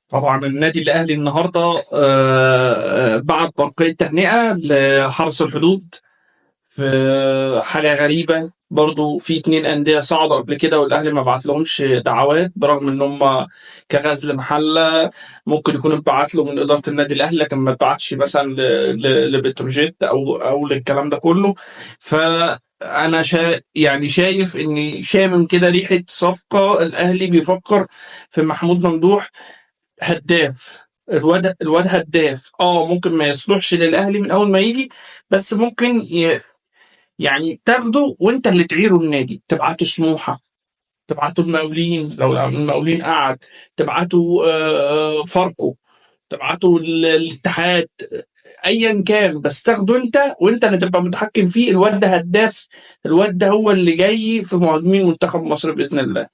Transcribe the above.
طبعا النادي الاهلي النهارده بعت برقيه تهنئه لحرس الحدود في حاجه غريبه. برضو في 2 أندية صعدوا قبل كده والأهلي ما بعت لهمش دعوات برغم إن هم كغزل محلة ممكن يكون اتبعت له من إدارة النادي الأهلي، لكن ما اتبعتش مثلا لبتروجيت أو للكلام ده كله. فأنا يعني شايف إن شامم كده ريحة صفقة. الأهلي بيفكر في محمود ممدوح، هداف. الواد هداف، ممكن ما يصلحش للاهلي من اول ما يجي، بس ممكن يعني تاخده وانت اللي تعيره النادي، تبعته سموحه، تبعته المقاولين لو المقاولين قعد، تبعته فاركو، تبعته الاتحاد، ايا كان، بس تاخده انت وانت اللي تبقى متحكم فيه. الواد ده هداف، الواد ده هو اللي جاي في مهاجمين منتخب مصر باذن الله.